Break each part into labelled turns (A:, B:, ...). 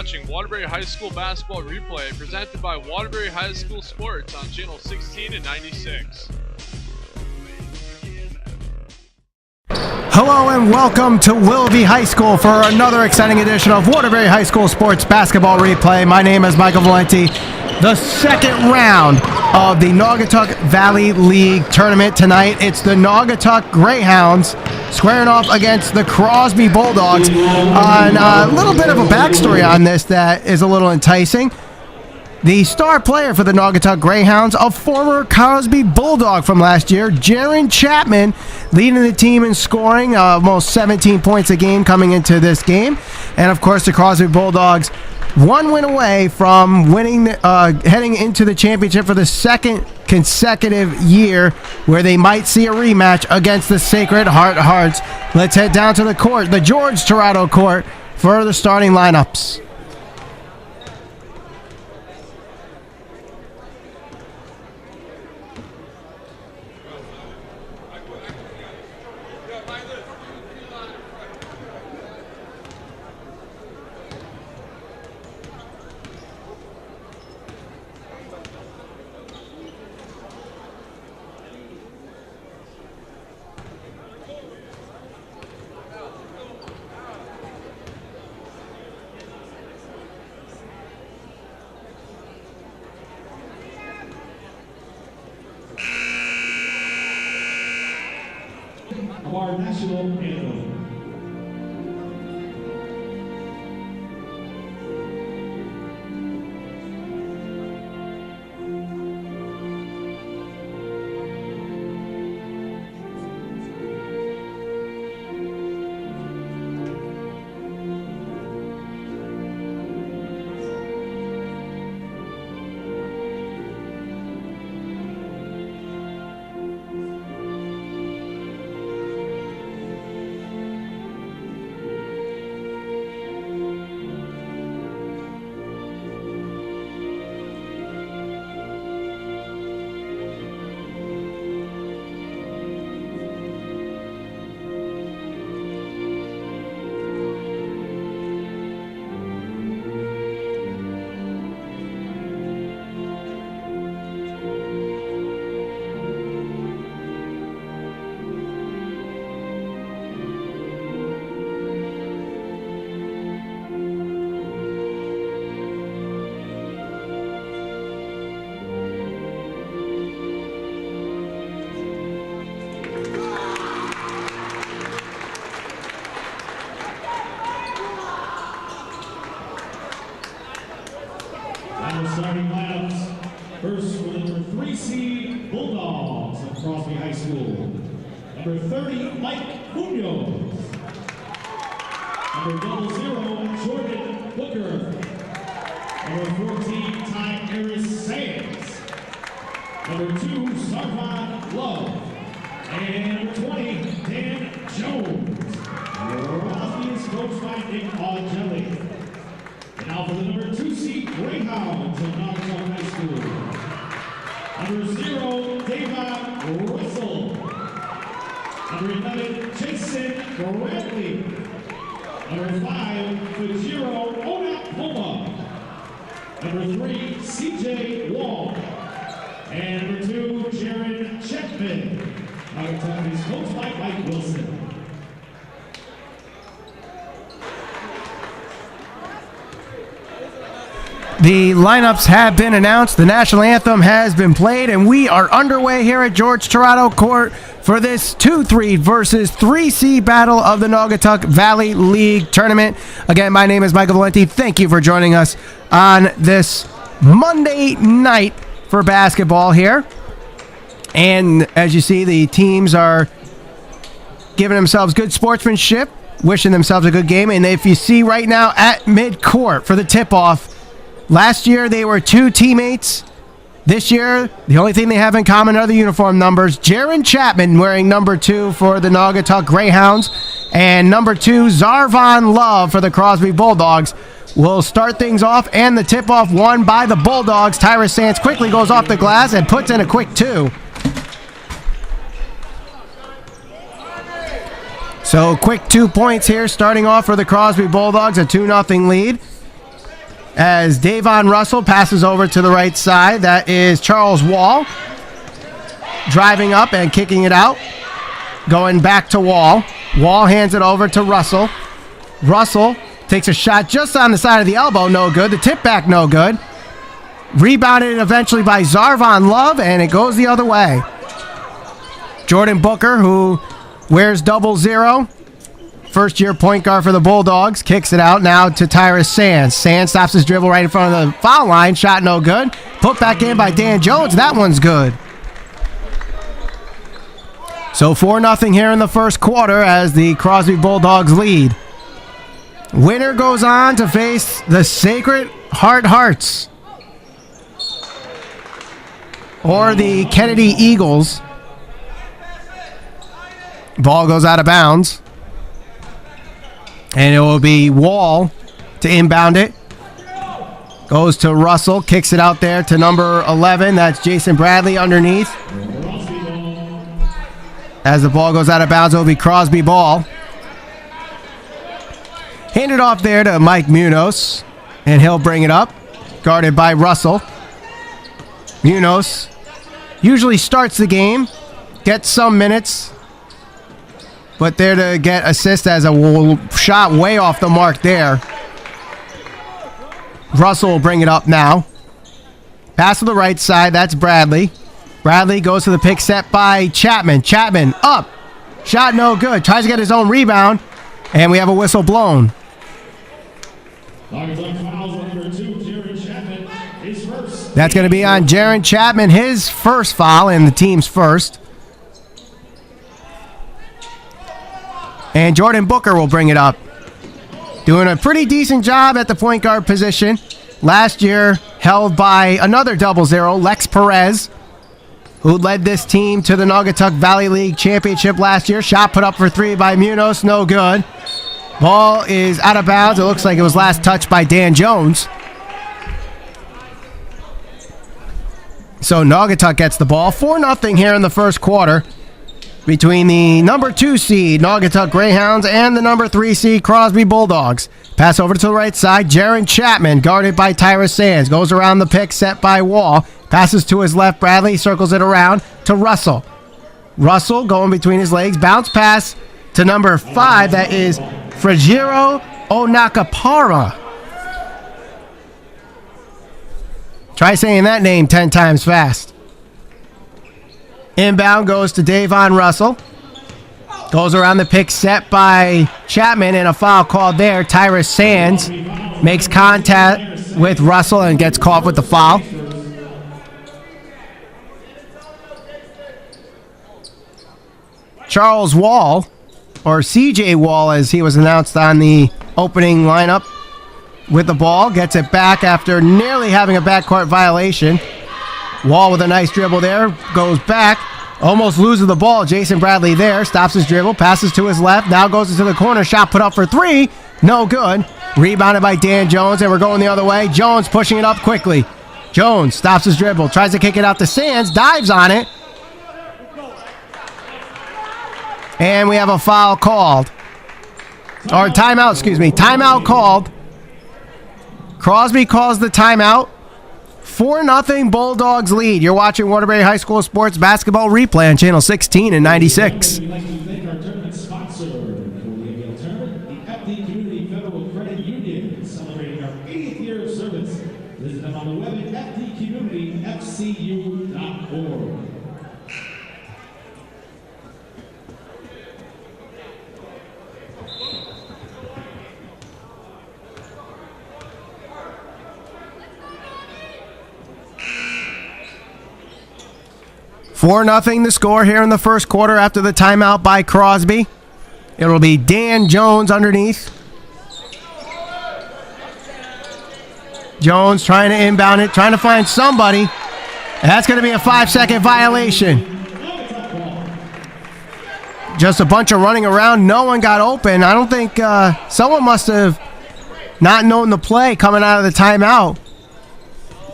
A: watching Waterbury High School basketball replay presented by Waterbury High School Sports on channel 16 and 96.
B: Hello and welcome to Willoughby High School for another exciting edition of Waterbury High School Sports Basketball Replay. My name is Michael Valenti. The second round of the Naugatuck Valley League tournament tonight. It's the Naugatuck Greyhounds squaring off against the Crosby Bulldogs. And a little bit of a backstory on this that is a little enticing. The star player for the Naugatuck Greyhounds, a former Crosby Bulldog from last year, Jaron Chapman, leading the team in scoring, almost 17 points a game coming into this game. And of course, the Crosby Bulldogs, one win away from winning, heading into the championship for the second consecutive year, where they might see a rematch against the Sacred Heart Hearts. Let's head down to the court, the George Torado court, for the starting lineups.
C: Our national anthem. Starting lineups. First for the number 3 seed Bulldogs of Crosby High School. Number 30, Mike Munoz. Number 00, Jordan Booker. Number 14, Ty Harris Sands. Number 2, Sarvan Love. And number 20, Dan Jones. Crosby is coached by Nick Augelli. And now for the number 2 seed Greyhounds of Naugatuck High School. Number 0, David Russell. Number 11, Jason Bradley. Number 5, Fajiro Onapoma. Number 3, CJ Wong. And number 2, Jaron Chapman. Naugatuck is coached by Mike Wilson.
B: The lineups have been announced, the national anthem has been played, and we are underway here at George Torado Court for this 2-3 versus 3C battle of the Naugatuck Valley League tournament. Again, my name is Michael Valenti. Thank you for joining us on this Monday night for basketball here. And as you see, the teams are giving themselves good sportsmanship, wishing themselves a good game. And if you see right now at midcourt for the tip-off, last year, they were 2 teammates. This year, the only thing they have in common are the uniform numbers. Jaron Chapman wearing number 2 for the Naugatuck Greyhounds, and number 2, Zarvon Love for the Crosby Bulldogs. Will start things off, and the tip-off won by the Bulldogs. Tyra Sands quickly goes off the glass and puts in a quick 2. So quick 2 points here, starting off for the Crosby Bulldogs, a 2-0 lead. as Davon Russell passes over to the right side. That is Charles Wall driving up and kicking it out. Going back to Wall. Wall hands it over to Russell. Russell takes a shot just on the side of the elbow. No good. The tip back, no good. Rebounded eventually by Zarvon Love, and it goes the other way. Jordan Booker, who wears 00, first-year point guard for the Bulldogs, kicks it out now to Tyrus Sands. Sands stops his dribble right in front of the foul line. Shot no good. Put back in by Dan Jones. That one's good. So 4-0 here in the first quarter as the Crosby Bulldogs lead. Winner goes on to face the Sacred Heart Hearts, or the Kennedy Eagles. Ball goes out of bounds. And it will be Wall to inbound it. Goes to Russell. Kicks it out there to number 11. That's Jason Bradley underneath. As the ball goes out of bounds, it will be Crosby ball. Handed off there to Mike Munoz. And he'll bring it up. Guarded by Russell. Munoz usually starts the game. Gets some minutes. But there to get assist as a shot way off the mark there. Russell will bring it up now. Pass to the right side. That's Bradley. Bradley goes to the pick set by Chapman. Chapman up. Shot no good. Tries to get his own rebound. And we have a whistle blown. That's going to be on Jaron Chapman. His first foul and the team's first. And Jordan Booker will bring it up. Doing a pretty decent job at the point guard position. Last year, held by another 00, Lex Perez, who led this team to the Naugatuck Valley League Championship last year. Shot put up for three by Munoz, no good. Ball is out of bounds. It looks like it was last touched by Dan Jones. So Naugatuck gets the ball. 4-0 here in the first quarter between the number 2 seed Naugatuck Greyhounds and the number 3 seed Crosby Bulldogs. Pass over to the right side. Jaron Chapman, guarded by Tyrus Sands, goes around the pick set by Wall. Passes to his left. Bradley circles it around to Russell. Russell going between his legs. Bounce pass to number 5. That is Fragiro Onakapara. Try saying that name 10 times fast. Inbound goes to Davon Russell. Goes around the pick set by Chapman, and a foul called there. Tyrus Sands makes contact with Russell and gets caught with the foul. Charles Wall, or CJ Wall as he was announced on the opening lineup, with the ball, gets it back after nearly having a backcourt violation. Wall with a nice dribble there, goes back, almost loses the ball. Jason Bradley there, stops his dribble, passes to his left, now goes into the corner, shot put up for three, no good. Rebounded by Dan Jones, and we're going the other way. Jones pushing it up quickly. Jones stops his dribble, tries to kick it out to Sands, dives on it. And we have a foul called. Or timeout, excuse me. Timeout called. Crosby calls the timeout. 4-0 Bulldogs lead. You're watching Waterbury High School Sports Basketball Replay on Channel 16 and 96.
C: We'd like to thank our tournament sponsor for the NVL tournament, the FD Community Federal Credit Union, celebrating our 80th year of service. Visit them on the web at fdcommunityfcu.org.
B: Four nothing the score here in the first quarter after the timeout by Crosby. It'll be Dan Jones underneath. Jones trying to inbound it, trying to find somebody. And that's going to be a 5-second violation. Just a bunch of running around. No one got open. I don't think someone must have not known the play coming out of the timeout.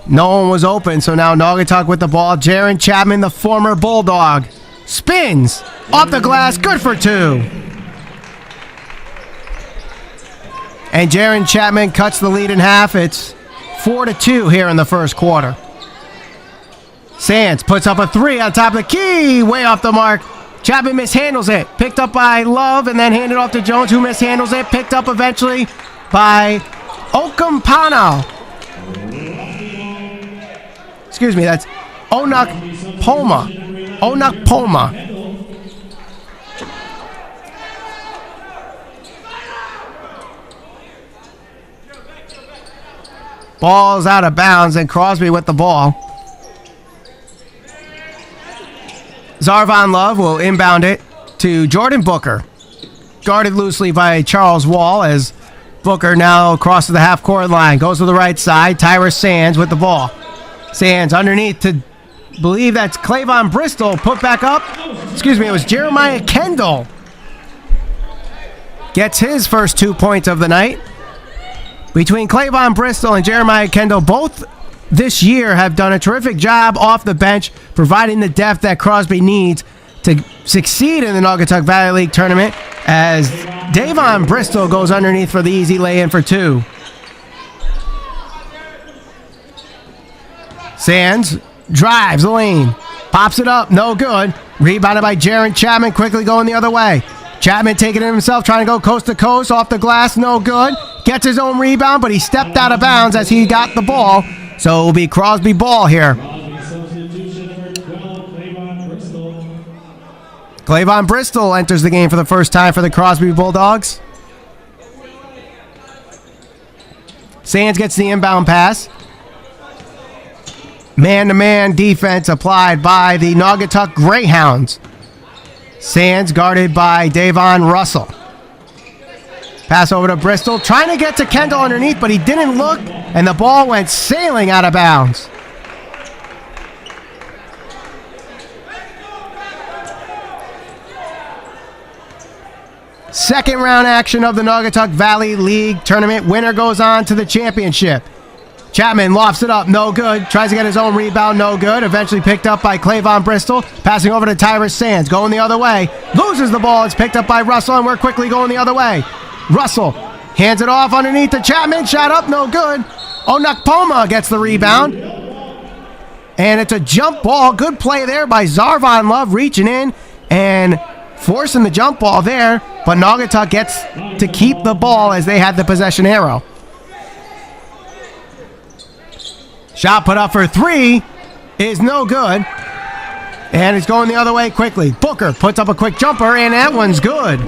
B: No one was open, so now Naugatuck with the ball. Jaron Chapman, the former Bulldog, spins off the glass, good for two. And Jaron Chapman cuts the lead in half. It's 4-2 here in the first quarter. Sands puts up a 3 on top of the key, way off the mark. Chapman mishandles it, picked up by Love, and then handed off to Jones, who mishandles it, picked up eventually by Okampano. Excuse me, that's Onakpoma. Onakpoma. Ball's out of bounds, and Crosby with the ball. Zarvon Love will inbound it to Jordan Booker. Guarded loosely by Charles Wall as Booker now crosses the half-court line. Goes to the right side. Tyrus Sands with the ball. Sands underneath to, believe that's Clavon Bristol. Put back up. Excuse me, it was Jeremiah Kendall. Gets his first 2 points of the night. Between Clavon Bristol and Jeremiah Kendall, both this year have done a terrific job off the bench, providing the depth that Crosby needs to succeed in the Naugatuck Valley League tournament, as Davon Bristol goes underneath for the easy lay-in for 2. Sands drives the lane, pops it up, no good. Rebounded by Jaron Chapman, quickly going the other way. Chapman taking it himself, trying to go coast to coast, off the glass, no good. Gets his own rebound, but he stepped out of bounds as he got the ball. So it will be Crosby ball here. Clavon Bristol enters the game for the first time for the Crosby Bulldogs. Sands gets the inbound pass. Man-to-man defense applied by the Naugatuck Greyhounds. Sands guarded by Davon Russell. Pass over to Bristol, trying to get to Kendall underneath, but he didn't look, and the ball went sailing out of bounds. Second round action of the Naugatuck Valley League tournament. Winner goes on to the championship. Chapman lofts it up, no good. Tries to get his own rebound, no good. Eventually picked up by Clavon Bristol. Passing over to Tyrus Sands, going the other way. Loses the ball, it's picked up by Russell, and we're quickly going the other way. Russell hands it off underneath to Chapman. Shot up, no good. Onakpoma gets the rebound. And it's a jump ball. Good play there by Zarvon Love, reaching in and forcing the jump ball there. But Naugatuck gets to keep the ball as they had the possession arrow. Shot put up for 3 is no good. And it's going the other way quickly. Booker puts up a quick jumper, and that one's good.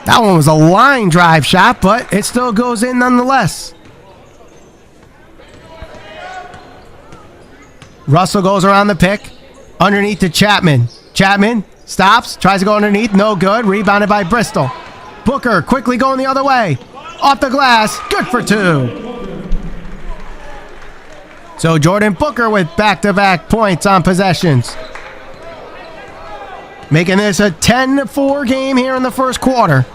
B: That one was a line drive shot, but it still goes in nonetheless. Russell goes around the pick. Underneath to Chapman. Chapman stops, tries to go underneath, no good. Rebounded by Bristol. Booker quickly going the other way. Off the glass, good for 2. So Jordan Booker with back-to-back points on possessions. Making this a 10-4 game here in the first quarter.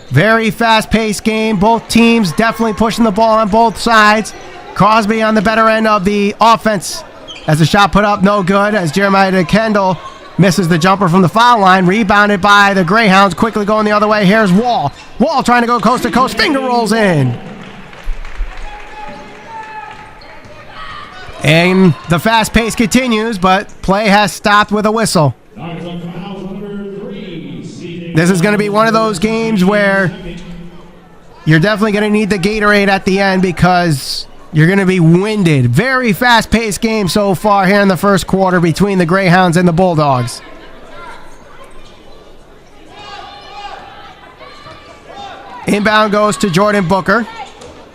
B: Very fast-paced game. Both teams definitely pushing the ball on both sides. Crosby on the better end of the offense as the shot put up, no good, as Jeremiah Kendall misses the jumper from the foul line. Rebounded by the Greyhounds, quickly going the other way. Here's Wall. Wall trying to go coast to coast. Finger rolls in. And the fast pace continues, but play has stopped with a whistle. This is going to be one of those games where you're definitely going to need the Gatorade at the end because you're going to be winded. Very fast-paced game so far here in the first quarter between the Greyhounds and the Bulldogs. Inbound goes to Jordan Booker.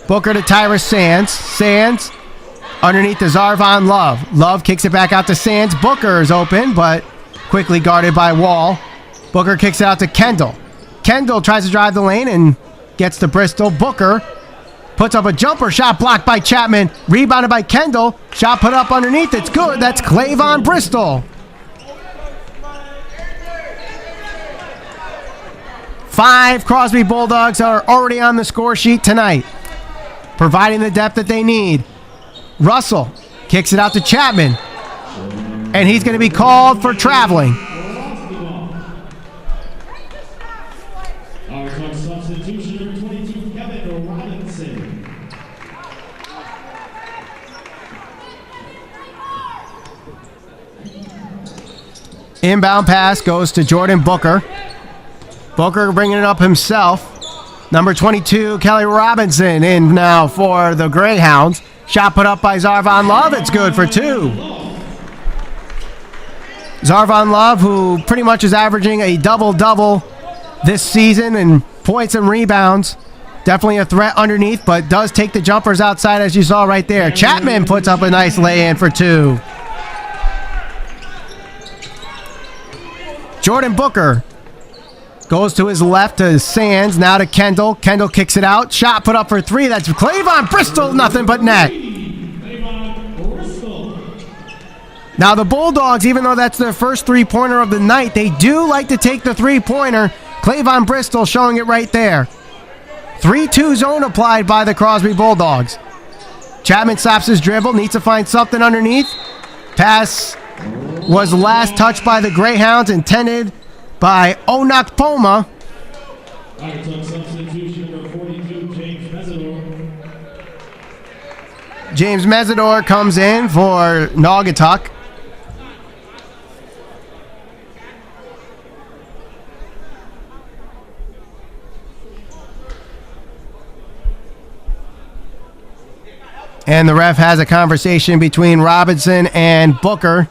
B: Booker to Tyrus Sands. Sands underneath to Zarvon Love. Love kicks it back out to Sands. Booker is open, but quickly guarded by Wall. Booker kicks it out to Kendall. Kendall tries to drive the lane and gets to Bristol. Booker puts up a jumper shot blocked by Chapman. Rebounded by Kendall. Shot put up underneath. It's good. That's Clavon Bristol. 5 Crosby Bulldogs are already on the score sheet tonight, providing the depth that they need. Russell kicks it out to Chapman, and he's going to be called for traveling.
C: Our substitution number 22, Kevin
B: Inbound pass goes to Jordan Booker. Booker bringing it up himself. Number 22, Kelly Robinson, in now for the Greyhounds. Shot put up by Zarvon Love. It's good for 2. Zarvon Love, who pretty much is averaging a double-double this season in points and rebounds. Definitely a threat underneath, but does take the jumpers outside, as you saw right there. Chapman puts up a nice lay-in for 2. Jordan Booker goes to his left to Sands, now to Kendall. Kendall kicks it out. Shot put up for 3. That's Clavon Bristol, nothing but net. Now the Bulldogs, even though that's their first three-pointer of the night, they do like to take the three-pointer. Clavon Bristol showing it right there. 3-2 zone applied by the Crosby Bulldogs. Chapman stops his dribble, needs to find something underneath. Pass was last touched by the Greyhounds, intended by Onakpoma. James Mesidor comes in for Naugatuck. And the ref has a conversation between Robinson and Booker.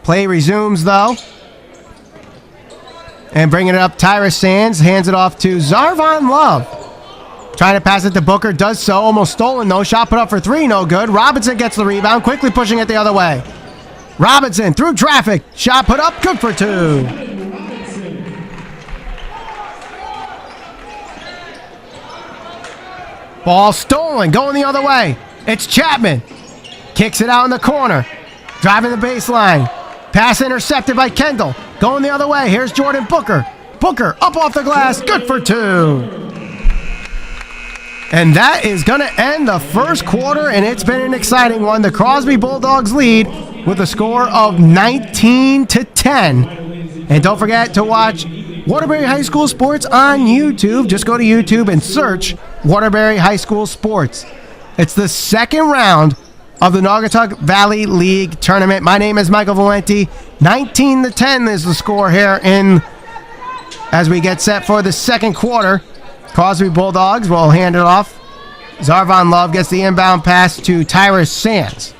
B: Play resumes, though. And bringing it up, Tyrus Sands hands it off to Zarvon Love. Trying to pass it to Booker, does so. Almost stolen, though. Shot put up for 3, no good. Robinson gets the rebound, quickly pushing it the other way. Robinson through traffic. Shot put up, good for 2. Ball stolen, going the other way. It's Chapman. Kicks it out in the corner. Driving the baseline. Pass intercepted by Kendall. Going the other way. Here's Jordan Booker. Booker up off the glass. Good for 2. And that is going to end the first quarter, and it's been an exciting one. The Crosby Bulldogs lead with a score of 19-10. And don't forget to watch Waterbury High School Sports on YouTube. Just go to YouTube and search Waterbury High School Sports. It's the second round of the Naugatuck Valley League Tournament. My name is Michael Valenti. 19-10 is the score here as we get set for the second quarter. Crosby Bulldogs will hand it off. Zarvon Love gets the inbound pass to Tyrus Sands.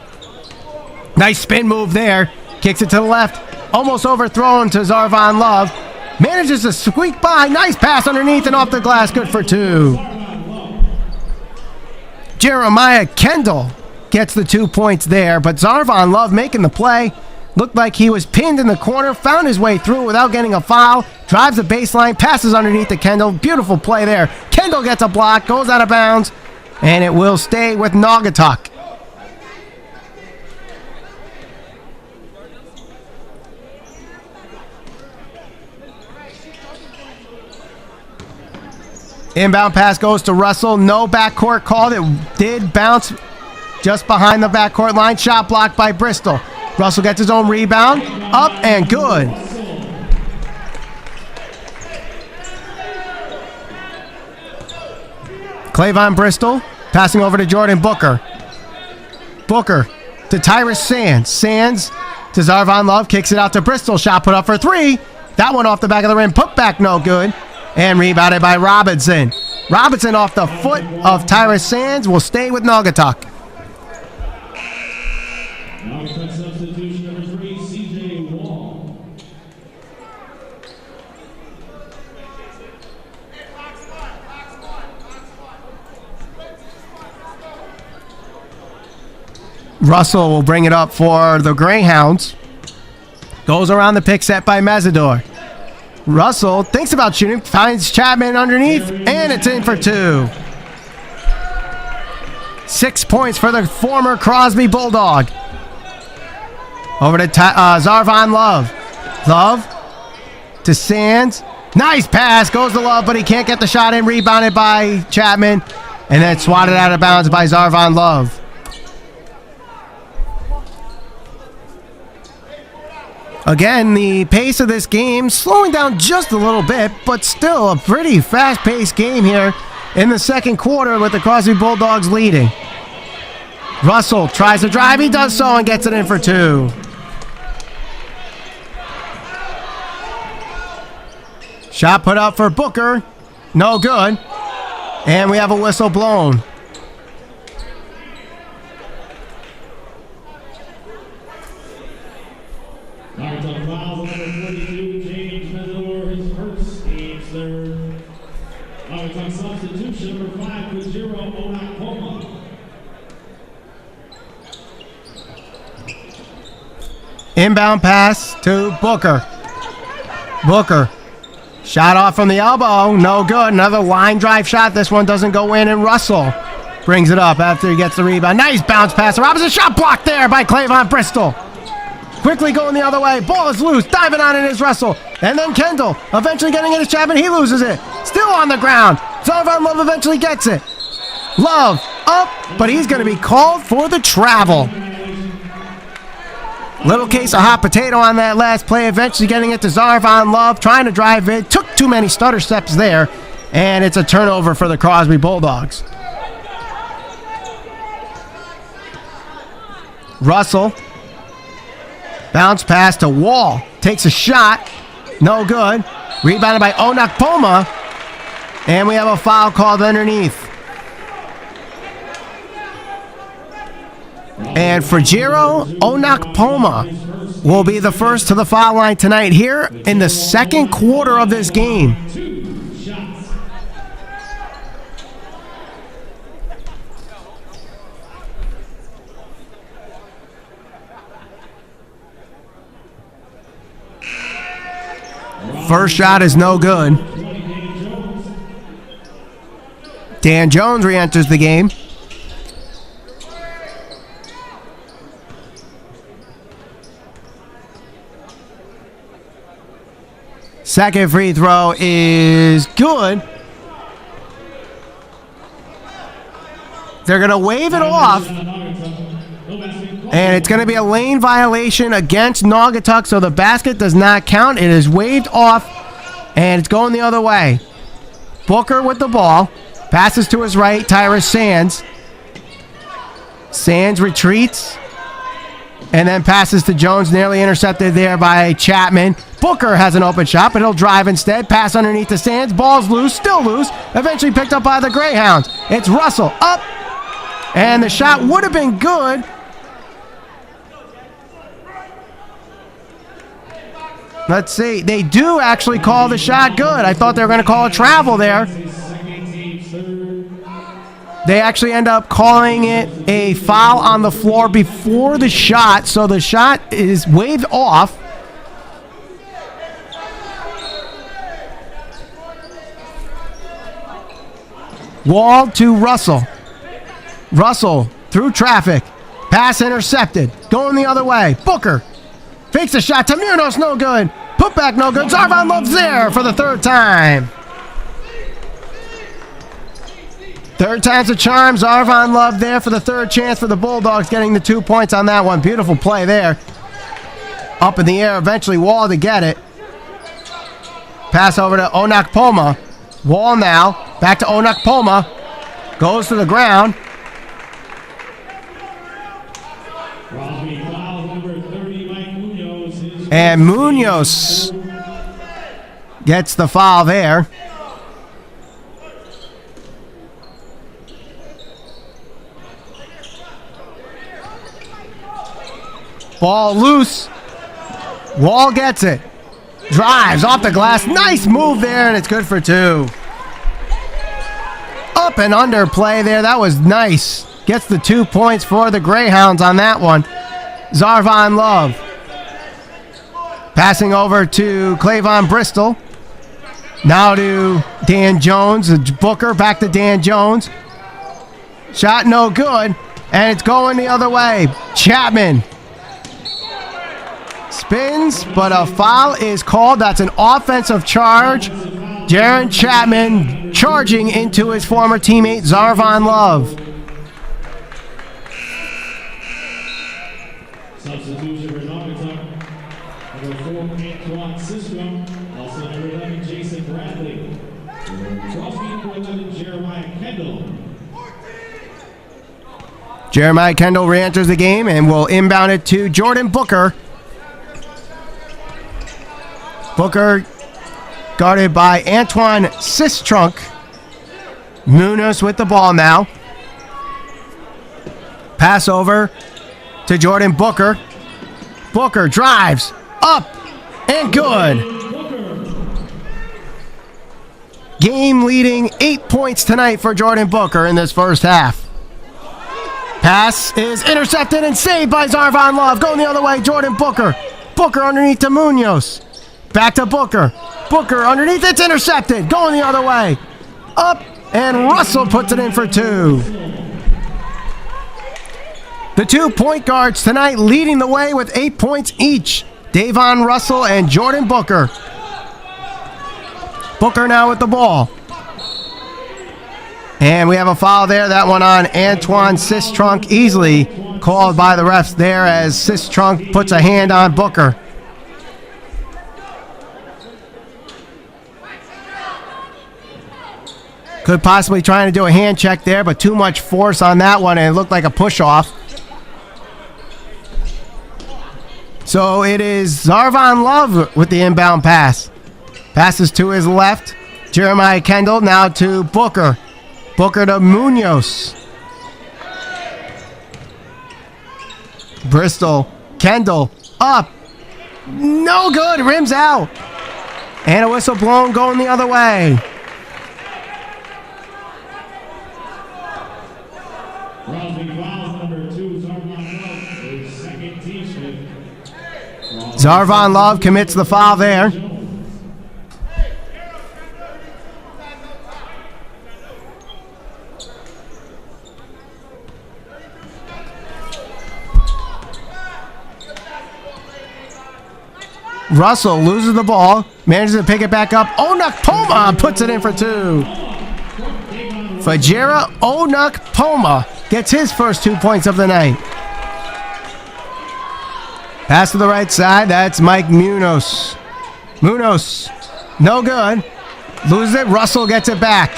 B: Nice spin move there. Kicks it to the left. Almost overthrown to Zarvon Love. Manages to squeak by. Nice pass underneath and off the glass. Good for 2. Jeremiah Kendall gets the 2 points there, but Zarvon Love making the play. Looked like he was pinned in the corner, found his way through without getting a foul, drives the baseline, passes underneath to Kendall. Beautiful play there. Kendall gets a block, goes out of bounds, and it will stay with Naugatuck. Inbound pass goes to Russell. No backcourt called. It did bounce just behind the backcourt line. Shot blocked by Bristol. Russell gets his own rebound. Up and good. Clavon Bristol passing over to Jordan Booker. Booker to Tyrus Sands. Sands to Zarvon Love. Kicks it out to Bristol. Shot put up for 3. That one off the back of the rim. Put back no good. And rebounded by Robinson. Robinson off the foot of Tyrus Sands will stay with Naugatuck.
C: Substitution number 3, CJ Wall.
B: Russell will bring it up for the Greyhounds. Goes around the pick set by Mesidor. Russell thinks about shooting, finds Chapman underneath, and it's in for 2. 6 points for the former Crosby Bulldog. Over to Zarvon Love. Love to Sands. Nice pass. Goes to Love, but he can't get the shot in. Rebounded by Chapman. And then swatted out of bounds by Zarvon Love. Again, the pace of this game slowing down just a little bit, but still a pretty fast-paced game here in the second quarter with the Crosby Bulldogs leading. Russell tries to drive. He does so and gets it in for 2. Shot put up for Booker. No good. And we have a whistle blown.
C: Naugatuck fouls on number 42, James Medor, his first, team's third. Naugatuck substitution, number 5, Kujiro Onakoma.
B: Inbound pass to Booker. Booker. Shot off from the elbow. No good. Another line drive shot. This one doesn't go in, and Russell brings it up after he gets the rebound. Nice bounce pass. Robinson shot blocked there by Clavon Bristol. Quickly going the other way. Ball is loose. Diving on it is Russell. And then Kendall eventually getting it to Chapman. He loses it. Still on the ground. Zarvan Love eventually gets it. Love up, but he's going to be called for the travel. Little case of hot potato on that last play. Eventually getting it to Zarvan Love. Trying to drive it. Took too many stutter steps there. And it's a turnover for the Crosby Bulldogs. Russell. Bounce pass to Wall. Takes a shot. No good. Rebounded by Onakpoma. And we have a foul called underneath. And Frigero Onakpoma will be the first to the foul line tonight here in the second quarter of this game. First shot is no good. Dan Jones re-enters the game. Second free throw is good. They're going to wave it off. And it's going to be a lane violation against Naugatuck, so the basket does not count. It is waved off, and it's going the other way. Booker with the ball. Passes to his right, Tyrus Sands. Sands retreats. And then passes to Jones, nearly intercepted there by Chapman. Booker has an open shot, but he'll drive instead. Pass underneath to Sands. Ball's loose, still loose. Eventually picked up by the Greyhounds. It's Russell up. And the shot would have been good. Let's see. They do actually call the shot good. I thought they were going to call a travel there. They actually end up calling it a foul on the floor before the shot, so the shot is waved off. Wall to Russell. Russell through traffic. Pass intercepted. Going the other way. Booker fakes a shot. Tamirnos no good. Put back no good. Zarvan Love's there for the third time. Third time's a charm. Zarvan Love there for the third chance for the Bulldogs, getting the 2 points on that one. Beautiful play there. Up in the air. Eventually Wall to get it. Pass over to Onakpoma. Wall now. Back to Onakpoma. Goes to the ground. And Munoz gets the foul there. Ball loose. Wall gets it. Drives off the glass. Nice move there, and it's good for two. Up and under play there. That was nice. Gets the 2 points for the Greyhounds on that one. Zarvan Love. Passing over to Clavon Bristol. Now to Dan Jones. Booker back to Dan Jones. Shot no good. And it's going the other way. Chapman spins, but a foul is called. That's an offensive charge. Jaron Chapman charging into his former teammate Zarvan Love.
C: Substitution for Naugatuck. Number 4, Antoine Siscom. Also number 11, Jason Bradley. Crosby, number 11, Jeremiah Kendall.
B: Jeremiah Kendall re-enters the game and will inbound it to Jordan Booker. Booker guarded by Antoine Sistrunk. Munoz with the ball now. Pass over to Jordan Booker. Booker drives up and good. Game leading 8 points tonight for Jordan Booker in this first half. Pass is intercepted and saved by Zarvon Love. Going the other way, Jordan Booker. Booker underneath to Munoz. Back to Booker. Booker underneath, it's intercepted. Going the other way. Up, and Russell puts it in for two. The 2 point guards tonight leading the way with 8 points each. Davon Russell and Jordan Booker. Booker now with the ball. And we have a foul there. That one on Antoine Sistrunk, easily called by the refs there as Sistrunk puts a hand on Booker. Could possibly trying to do a hand check there, but too much force on that one, and it looked like a push-off. So it is Zarvon Love with the inbound pass. Passes to his left. Jeremiah Kendall now to Booker. Booker to Munoz. Bristol. Kendall up. No good. Rims out. And a whistle blown going the other way.
C: Crosby fouls number 2, Zarvon Love, his second team.
B: Zarvon Love commits the foul there. Russell loses the ball, manages to pick it back up. Onukpoma puts it in for two. Fajera Onukpoma gets his first 2 points of the night. Pass to the right side. That's Mike Munoz. Munoz, no good. Loses it. Russell gets it back.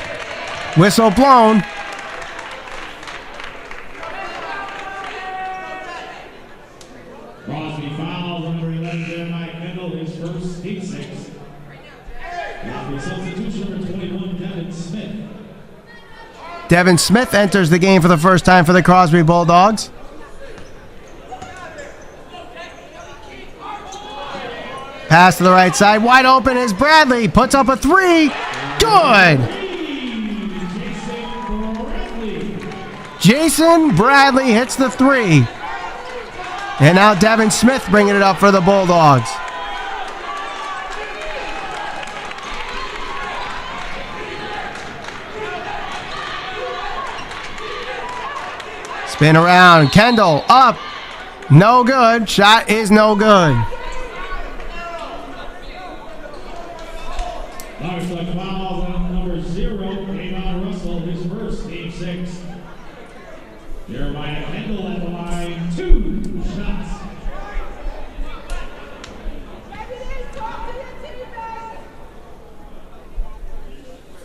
B: Whistle blown.
C: Crosby fouls number 11, Jeremiah Kendall, his first team 6. Crosby substitution number 21, Devin Smith.
B: Devin Smith enters the game for the first time for the Crosby Bulldogs. Pass to the right side. Wide open is Bradley. Puts up a three. Good. Jason Bradley hits the three. And now Devin Smith bringing it up for the Bulldogs. Spin around. Kendall up. No good. Shot is no good.
C: Large fouls on number 0, Davon Russell, his first team 6. Jeremiah Kendall at the line, 2 shots.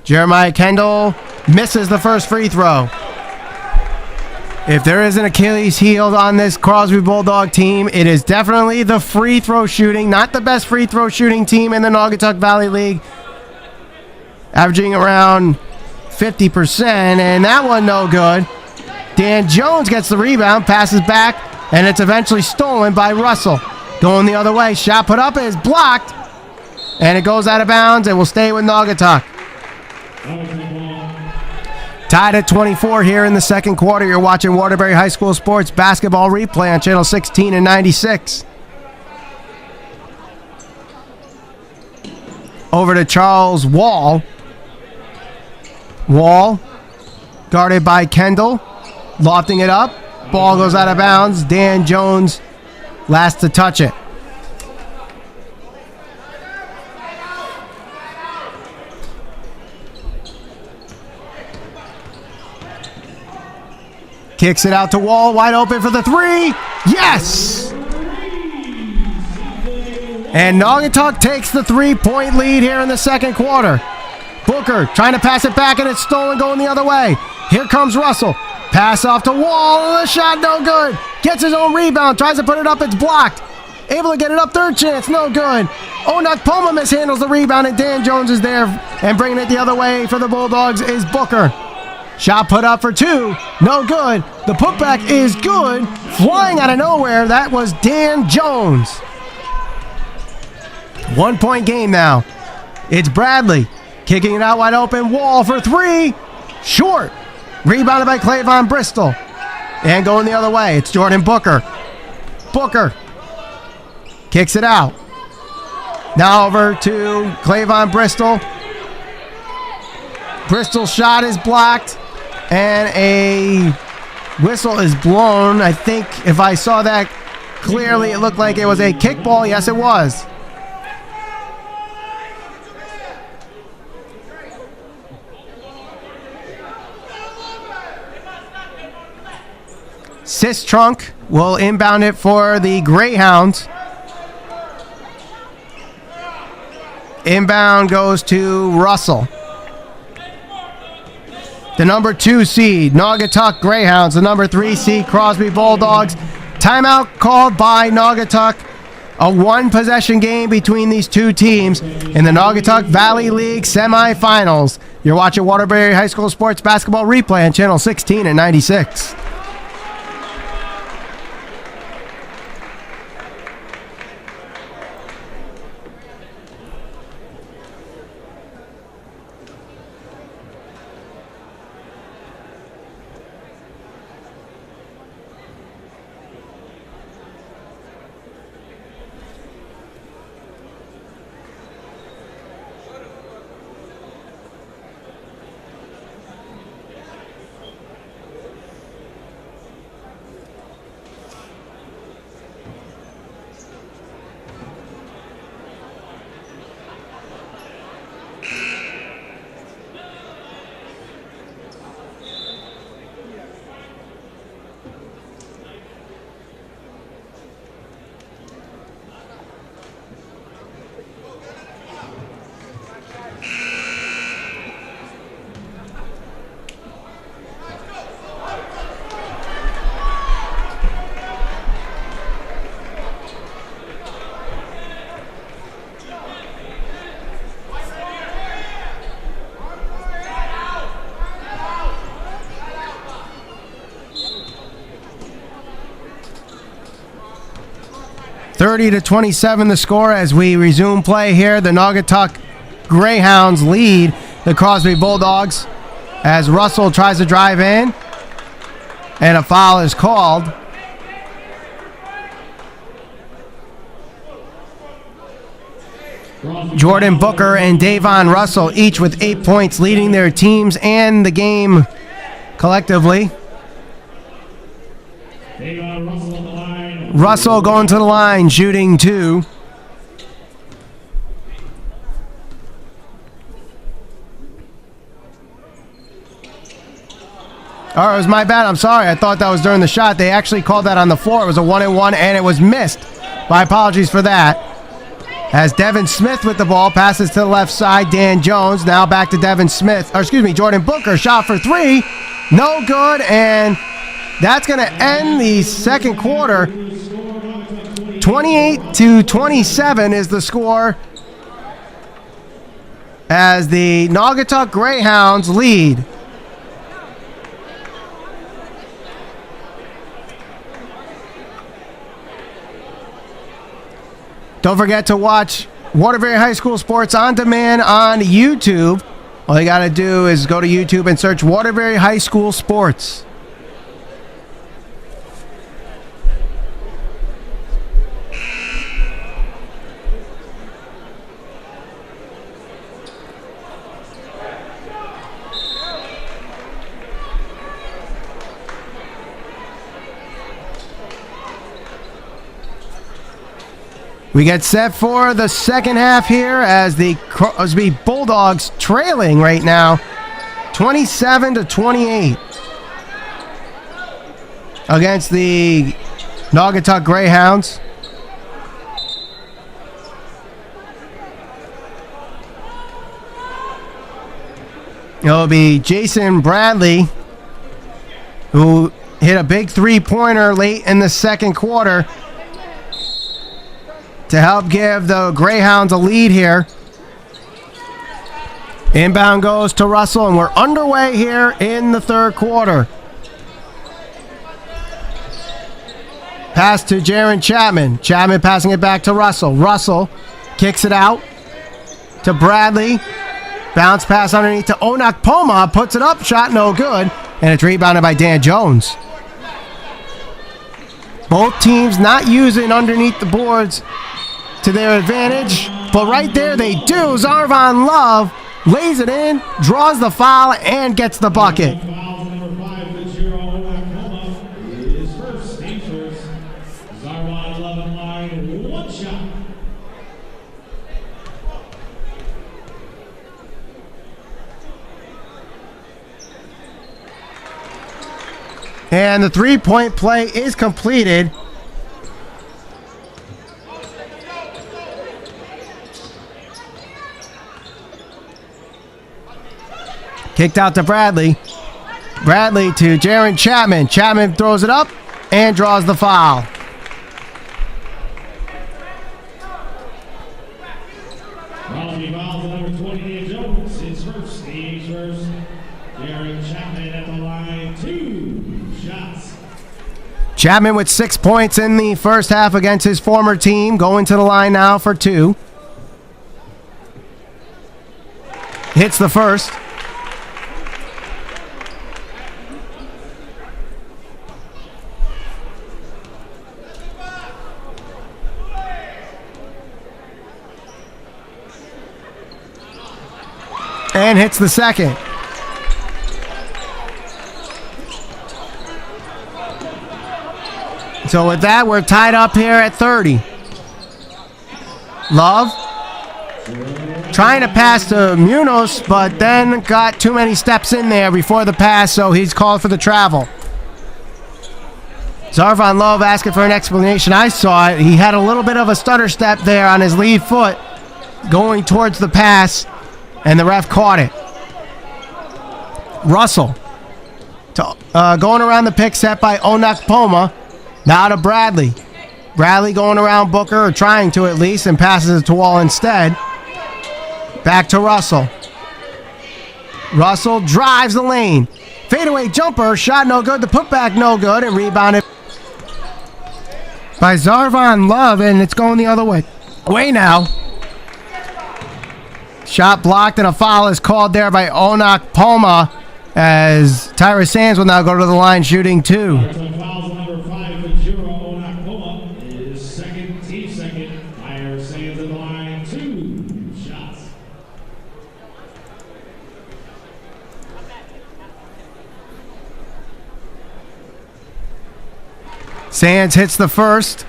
B: Jeremiah Kendall misses the first free throw. If there is an Achilles heel on this Crosby Bulldog team, it is definitely the free throw shooting. Not the best free throw shooting team in the Naugatuck Valley League. Averaging around 50%, and that one no good. Dan Jones gets the rebound, passes back, and it's eventually stolen by Russell. Going the other way, shot put up is blocked, and it goes out of bounds and will stay with Naugatuck. Tied at 24 here in the second quarter. You're watching Waterbury High School Sports Basketball Replay on Channel 16 and 96. Over to Charles Wall. Wall, guarded by Kendall, lofting it up. Ball goes out of bounds. Dan Jones last to touch it. Kicks it out to Wall, wide open for the three. Yes! And Naugatuck takes the 3-point lead here in the second quarter. Booker trying to pass it back, and it's stolen going the other way. Here comes Russell. Pass off to Wall, and the shot no good. Gets his own rebound, tries to put it up, it's blocked. able to get it up, third chance, no good. Onakpoma mishandles the rebound, and Dan Jones is there, and bringing it the other way for the Bulldogs is Booker. Shot put up for two, no good. The putback is good, flying out of nowhere. That was Dan Jones. 1 point game now. It's Bradley kicking it out wide open. Wall for three, short. Rebounded by Clavon Bristol. And going the other way, it's Jordan Booker. Booker kicks it out. Now over to Clavon Bristol. Bristol's shot is blocked, and a whistle is blown. I think if I saw that clearly, it looked like it was a kickball. Yes, it was. Sistrunk will inbound it for the Greyhounds. Inbound goes to Russell. The number 2 seed, Naugatuck Greyhounds. The number 3 seed, Crosby Bulldogs. Timeout called by Naugatuck. A one-possession game between these two teams in the Naugatuck Valley League semifinals. You're watching Waterbury High School Sports Basketball Replay on Channel 16 and 96. (30-27) the score as we resume play here. The Naugatuck Greyhounds lead the Crosby Bulldogs as Russell tries to drive in, and a foul is called. Jordan Booker and Davon Russell each with 8 points, leading their teams and the game collectively. Russell going to the line, shooting two. Oh, it was my bad. I'm sorry. I thought that was during the shot. They actually called that on the floor. It was a 1-and-1, and it was missed. My apologies for that. As Devin Smith with the ball passes to the left side, Dan Jones now back to Devin Smith. Or excuse me, Jordan Booker shot for three, no good, and that's going to end the second quarter. 28-27 is the score as the Naugatuck Greyhounds lead. Don't forget to watch Waterbury High School Sports on demand on YouTube. All you got to do is go to YouTube and search Waterbury High School Sports. We get set for the second half here as the Crosby Bulldogs trailing right now, 27-28 against the Naugatuck Greyhounds. It'll be Jason Bradley who hit a big three-pointer late in the second quarter. to help give the Greyhounds a lead here. Inbound goes to Russell, and we're underway here in the third quarter. Pass to Jaron Chapman. Chapman passing it back to Russell. Russell kicks it out to Bradley. Bounce pass underneath to Onakpoma. Puts it up. Shot no good. And it's rebounded by Dan Jones. Both teams not using underneath the boards to their advantage. But right there they do. Zarvan Love lays it in, draws the foul, and gets the bucket. And the three-point play is completed. Kicked out to Bradley. Bradley to Jaron Chapman. Chapman throws it up and draws the foul.
C: Crosby fouls number 20, Jones. His first, team's first. Jaron Chapman at the line, 2 shots.
B: Chapman with 6 points in the first half against his former team. Going to the line now for 2. Hits the first. And hits the second. So with that, we're tied up here at 30. Love trying to pass to Munoz, but then got too many steps in there before the pass, so he's called for the travel. Zarvan Love asking for an explanation. I saw it. He had a little bit of a stutter step there on his lead foot going towards the pass, and the ref caught it. Russell going around the pick set by Onakpoma. Now to Bradley. Bradley going around Booker, or trying to at least, and passes it to Wall instead. Back to Russell. Russell drives the lane. Fadeaway jumper, shot no good. The putback no good, and rebounded by Zarvan Love, and it's going the other way. Now. Shot blocked, and a foul is called there by Onakpoma, as Tyrus Sands will now go to the line shooting 2. Sands hits the first.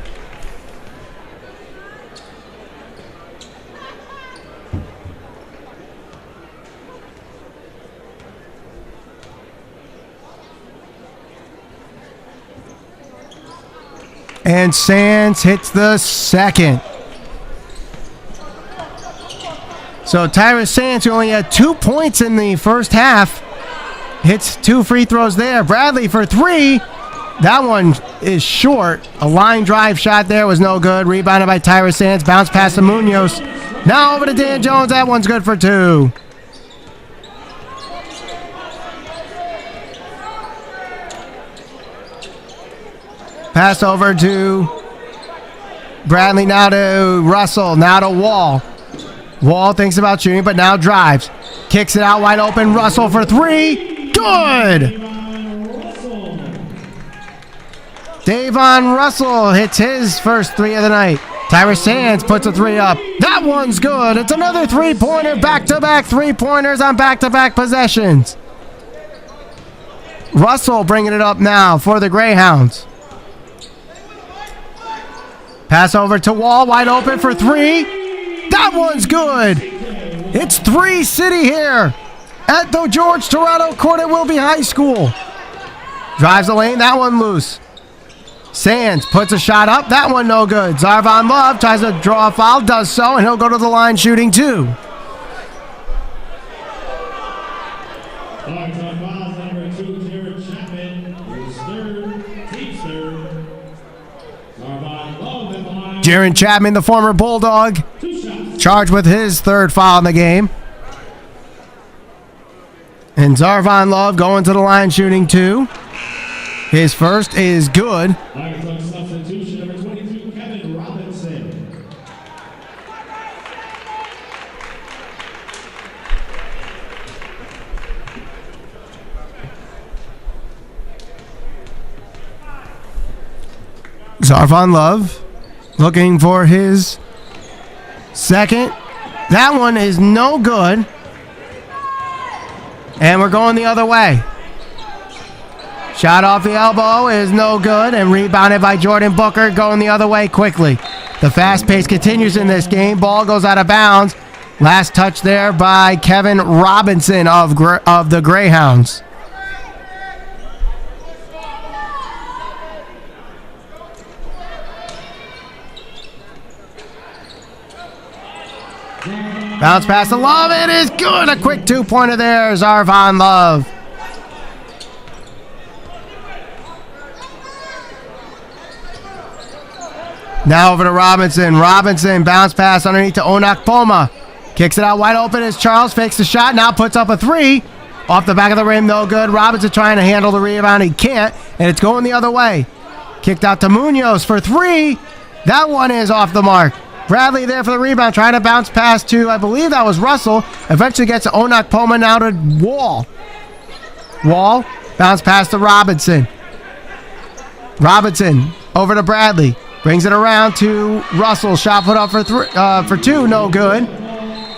B: And Sands hits the second. So Tyrus Sands, who only had 2 points in the first half, hits 2 free throws there. Bradley for 3. That one is short. A line drive shot there was no good. Rebounded by Tyrus Sands. Bounce pass to Munoz. Now over to Dan Jones. That one's good for 2. Pass over to Bradley, now to Russell, now to Wall. Wall thinks about shooting, but now drives. Kicks it out wide open. Russell for 3. Good! Davon Russell hits his first 3 of the night. Tyrus Sands puts a 3 up. That one's good. It's another 3-pointer. Back-to-back 3-pointers on back-to-back possessions. Russell bringing it up now for the Greyhounds. Pass over to Wall, wide open for 3. That one's good. It's 3 City here at the George Toronto Court at Wilby High School. Drives the lane, that one loose. Sands puts a shot up, that one no good. Zarvan Love tries to draw a foul, does so, and he'll go to the line shooting 2.
C: Team's third. Zarvan Love at the line.
B: Jaron Chapman, the former Bulldog, charged with his third foul in the game. And Zarvon Love going to the line shooting 2. His first is good.
C: Substitution number 22, Kevin Robinson.
B: Zarvon Love looking for his second. That one is no good. And we're going the other way. Shot off the elbow is no good and rebounded by Jordan Booker, going the other way quickly. The fast pace continues in this game. Ball goes out of bounds. Last touch there by Kevin Robinson of the Greyhounds. Bounce pass to Love. It is good. A quick 2-pointer there. Zarvon Love. Now over to Robinson. Robinson bounce pass underneath to Onakpoma. Kicks it out wide open as Charles fakes the shot. Now puts up a 3. Off the back of the rim, no good. Robinson trying to handle the rebound. He can't. And it's going the other way. Kicked out to Munoz for 3. That one is off the mark. Bradley there for the rebound, trying to bounce pass to, I believe that was Russell. Eventually gets to Onakpoma, now to Wall. Wall, bounce pass to Robinson. Robinson over to Bradley. Brings it around to Russell. Shot put up for 2, no good.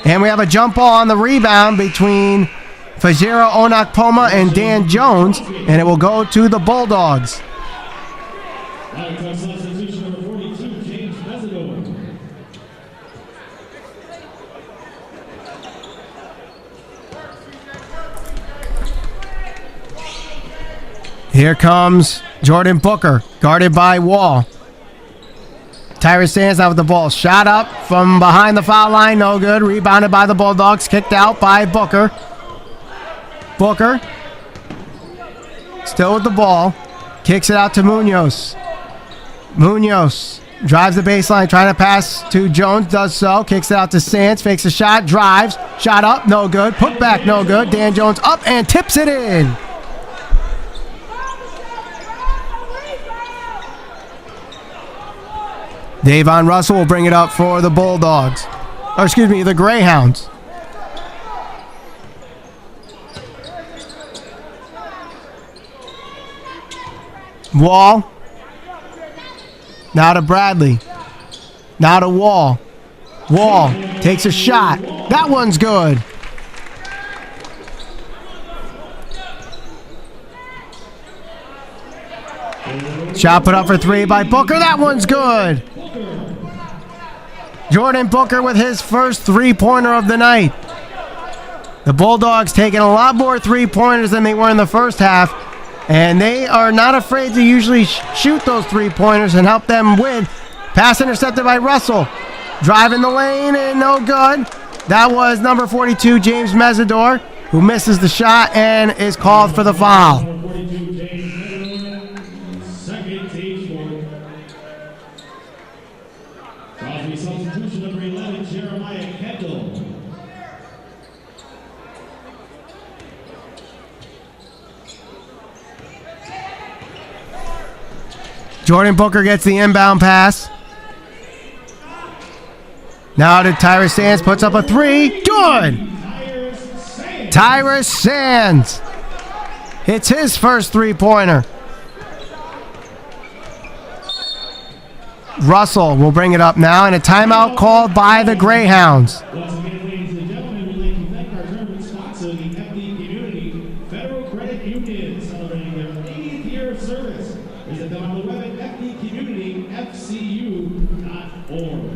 B: And we have a jump ball on the rebound between Fajero Onakpoma and Dan Jones, and it will go to the Bulldogs.
C: Substitution number 42, James Mesidor.
B: Here comes Jordan Booker, guarded by Wall. Tyrus Sands out with the ball. Shot up from behind the foul line, no good. Rebounded by the Bulldogs, kicked out by Booker. Booker, still with the ball, kicks it out to Munoz. Munoz drives the baseline, trying to pass to Jones, does so. Kicks it out to Sands, fakes a shot, drives. Shot up, no good. Put back, no good. Dan Jones up and tips it in. Davon Russell will bring it up for the Bulldogs. Or excuse me, the Greyhounds. Wall. Now to Bradley. Now to Wall. Wall takes a shot. That one's good. Shot put up for 3 by Booker. That one's good. Jordan Booker with his first 3-pointer of the night. The Bulldogs taking a lot more 3-pointers than they were in the first half, and they are not afraid to usually shoot those 3-pointers and help them win. Pass intercepted by Russell. Driving the lane and no good. That was number 42, James Mesidor, who misses the shot and is called for the foul.
C: Crosby substitution number 11, Jeremiah Kendall.
B: Jordan Booker gets the inbound pass. Now to Tyrus Sands, puts up a 3. Good! Tyrus Sands hits his first 3-pointer. Russell will bring it up now, and a timeout called by the Greyhounds.
C: Once again, ladies and gentlemen, we'd like to thank our tournament sponsor, the FD Community Federal Credit Union, celebrating their 80th year of service. Visit them on the web at fdcommunityfcu.org.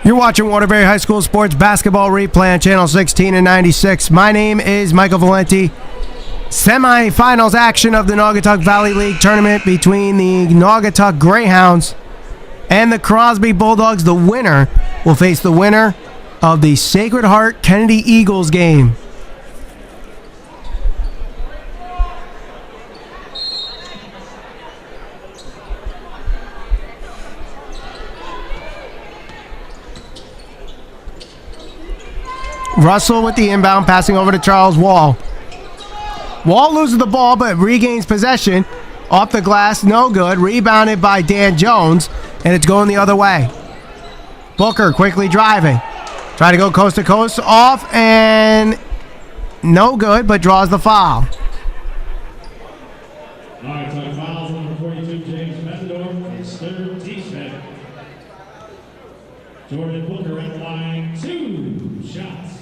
B: You're watching Waterbury High School Sports Basketball Replay on Channel 16 and 96. My name is Michael Valenti. Semi-finals action of the Naugatuck Valley League tournament between the Naugatuck Greyhounds and the Crosby Bulldogs. The winner will face the winner of the Sacred Heart Kennedy Eagles game. Russell with the inbound, passing over to Charles Wall. Wall loses the ball, but regains possession. Off the glass, no good. Rebounded by Dan Jones, and it's going the other way. Booker quickly driving. Try to go coast to coast, off, and no good, but draws the foul.
C: All right, so fouls number 42, James Methodorf, his third team. Jordan Booker at the line, 2 shots.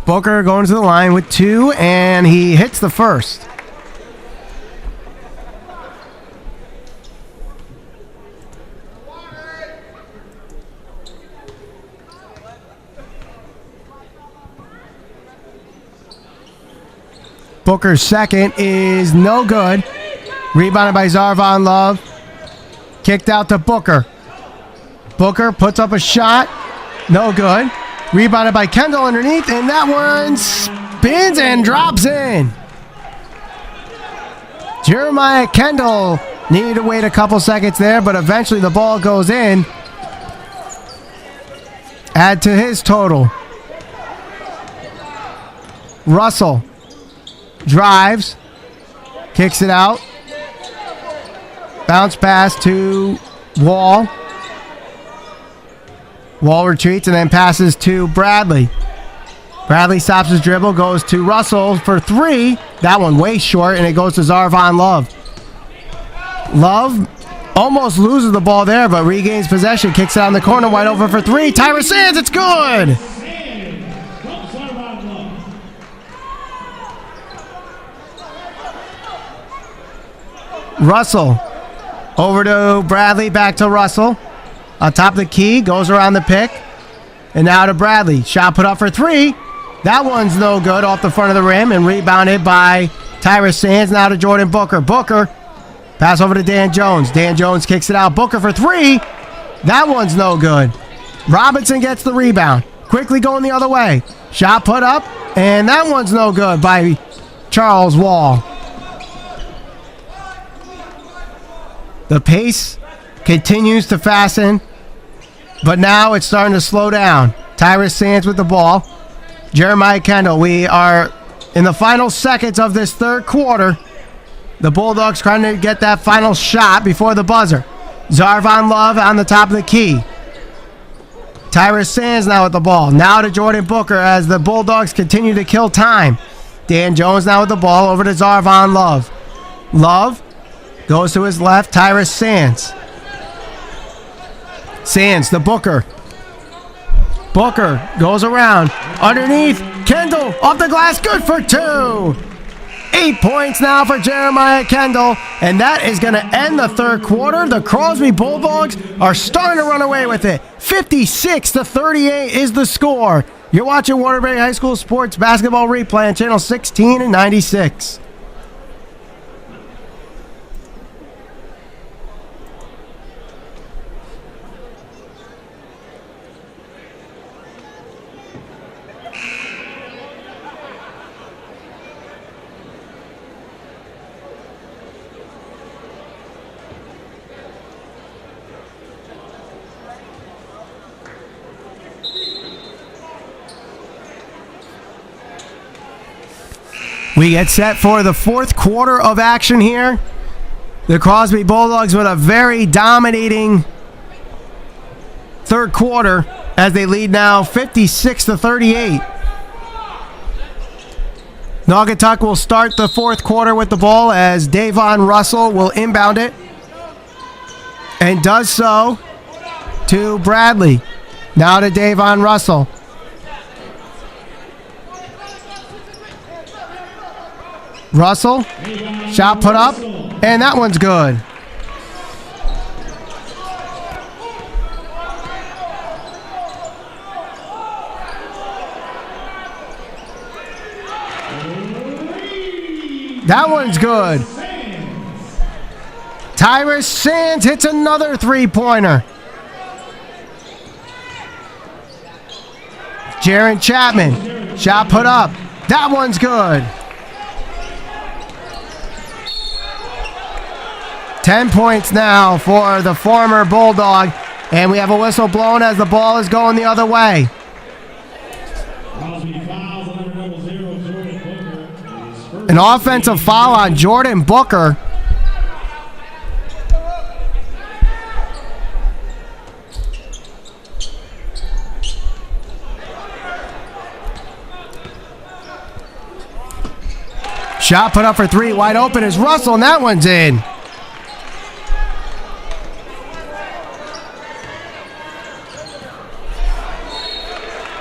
B: Booker going to the line with 2, and he hits the first. Booker's second is no good. Rebounded by Zarvon Love. Kicked out to Booker. Booker puts up a shot. No good. Rebounded by Kendall underneath, and that one spins and drops in. Jeremiah Kendall needed to wait a couple seconds there, but eventually the ball goes in. Add to his total. Russell drives, kicks it out. Bounce pass to Wall. Wall retreats and then passes to Bradley. Bradley stops his dribble, goes to Russell for 3. That one way short, and it goes to Zarvon Love. Love almost loses the ball there, but regains possession, kicks it on the corner, wide open for 3. Tyrus Sands, it's good! Russell over to Bradley, back to Russell. On top of the key, goes around the pick. And now to Bradley. Shot put up for 3. That one's no good, off the front of the rim, and rebounded by Tyrus Sands. Now to Jordan Booker. Booker, pass over to Dan Jones. Dan Jones kicks it out. Booker for 3. That one's no good. Robinson gets the rebound. Quickly going the other way. Shot put up, and that one's no good by Charles Wall. The pace continues to fasten, but now it's starting to slow down. Tyrus Sands with the ball. Jeremiah Kendall. We are in the final seconds of this third quarter. The Bulldogs trying to get that final shot before the buzzer. Zarvon Love on the top of the key. Tyrus Sands now with the ball. Now to Jordan Booker as the Bulldogs continue to kill time. Dan Jones now with the ball over to Zarvon Love. Love goes to his left. Tyrus Sands. Sands to Booker. Booker goes around. Underneath. Kendall off the glass. Good for 2. 8 points now for Jeremiah Kendall. And that is going to end the third quarter. The Crosby Bulldogs are starting to run away with it. 56-38 is the score. You're watching Waterbury High School Sports Basketball Replay on Channel 16 and 96. We get set for the fourth quarter of action here. The Crosby Bulldogs with a very dominating third quarter as they lead now 56-38. Naugatuck will start the fourth quarter with the ball as Davon Russell will inbound it and does so to Bradley. Now to Davon Russell. Russell. Shot put up, and that one's good. That one's good. Tyrus Sands hits another three-pointer. Jaron Chapman, shot put up. That one's good. 10 points now for the former Bulldog, and we have a whistle blown as the ball is going the other way. An offensive foul on Jordan Booker. Shot put up for three, wide open is Russell, and that one's in.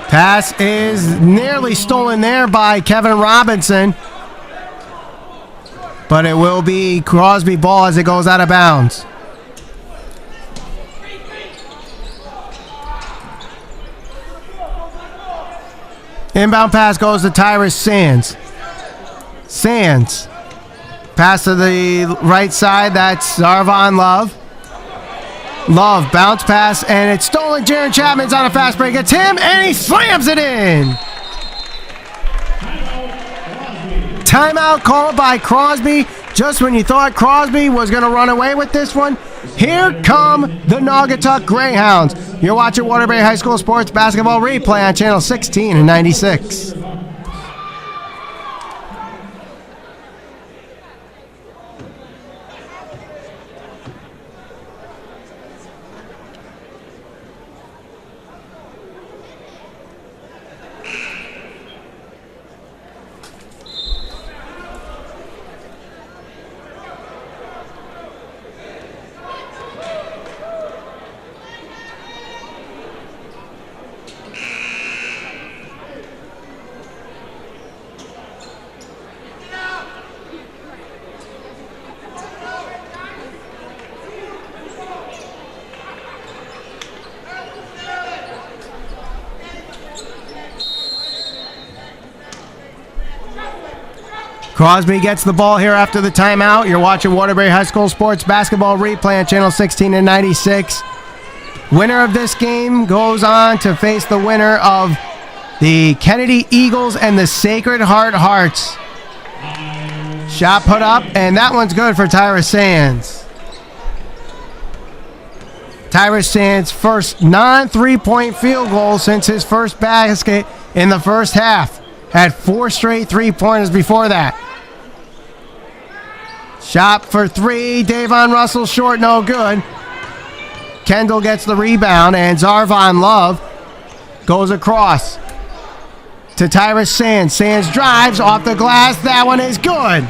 B: Pass is nearly stolen there by Kevin Robinson. But it will be Crosby ball as it goes out of bounds. Inbound pass goes to Tyrus Sands. Sands. Pass to the right side. That's Zarvon Love. Love, bounce pass, and it's stolen. Jaron Chapman's on a fast break. It's him, and he slams it in. Timeout called by Crosby. Just when you thought Crosby was going to run away with this one, here come the Naugatuck Greyhounds. You're watching Waterbury High School Sports Basketball Replay on Channel 16 and 96. Crosby gets the ball here after the timeout. You're watching Waterbury High School Sports Basketball Replay on Channel 16 and 96. Winner of this game goes on to face the winner of the Kennedy Eagles and the Sacred Heart Hearts. Shot put up, and that one's good for Tyrus Sands. Tyrus Sands' first non-three-point field goal since his first basket in the first half. Had 4 straight three-pointers before that. Shot for three. Davon Russell short, no good. Kendall gets the rebound, and Zarvon Love goes across to Tyrus Sands. Sands drives off the glass. That one is good.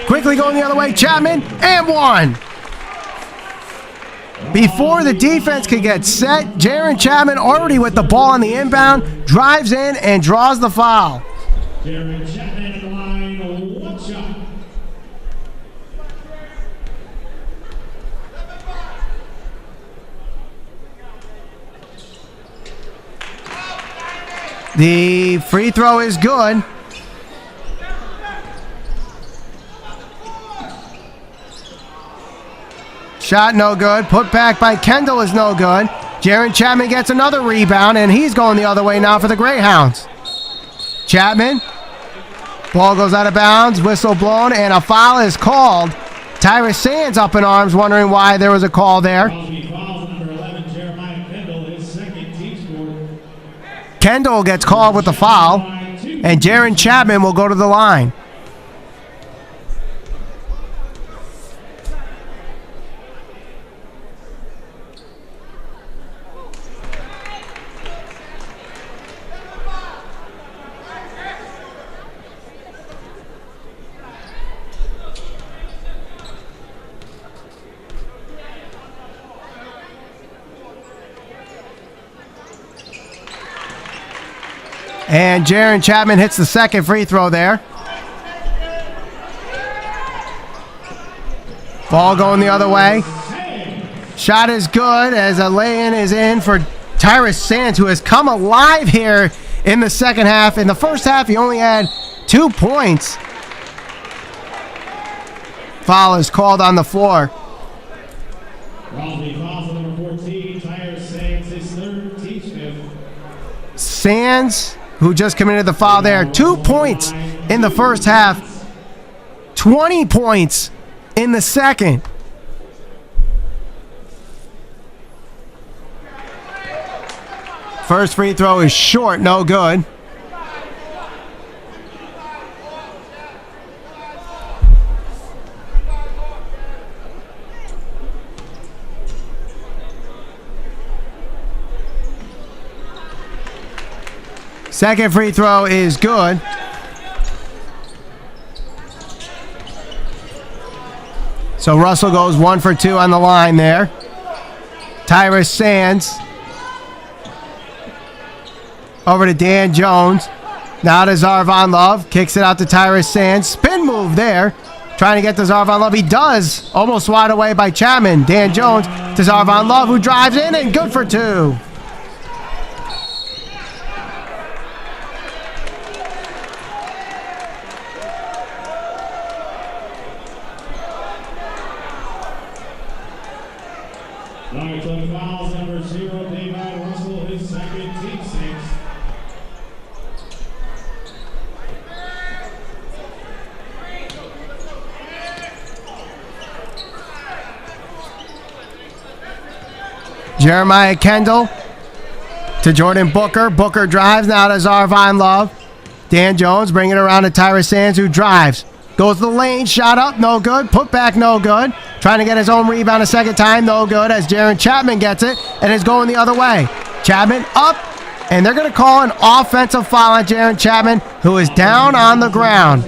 B: Quickly going the other way, Chapman, and one. Before the defense could get set, Jaron Chapman already with the ball on the inbound, drives in and draws the foul.
C: Jaron Chapman at the line, one shot.
B: The free throw is good. Shot no good. Put back by Kendall is no good. Jaron Chapman gets another rebound, and he's going the other way now for the Greyhounds. Chapman. Ball goes out of bounds. Whistle blown, and a foul is called. Tyrus Sands up in arms, wondering why there was a call there. Kendall gets called with the foul, and Jaron Chapman will go to the line. And Jaron Chapman hits the second free throw there. Ball going the other way. Shot is good as a lay-in is in for Tyrus Sands, who has come alive here in the second half. In the first half, he only had 2 points. Foul is called on the floor.
C: Crosby fouls on number 14. Tyrus Sands, his third, teams fifth.
B: Sands, who just committed the foul there, 2 points in the first half, 20 points in the second. First free throw is short, no good. Second free throw is good. So Russell goes 1 for 2 on the line there. Tyrus Sands over to Dan Jones. Now to Zarvon Love. Kicks it out to Tyrus Sands. Spin move there. Trying to get to Zarvon Love. He does. Almost swatted away by Chapman. Dan Jones to Zarvon Love, who drives in and good for 2.
C: Naugy on the fouls, number 0, David Russell, his second, team sixth.
B: Jeremiah Kendall to Jordan Booker. Booker drives now to Zarvon Love. Dan Jones bringing it around to Tyrus Sands, who drives. Goes to the lane, shot up, no good. Put back, no good. Trying to get his own rebound a second time, no good, as Jaron Chapman gets it and is going the other way. Chapman up, and they're going to call an offensive foul on Jaron Chapman, who is down on the ground.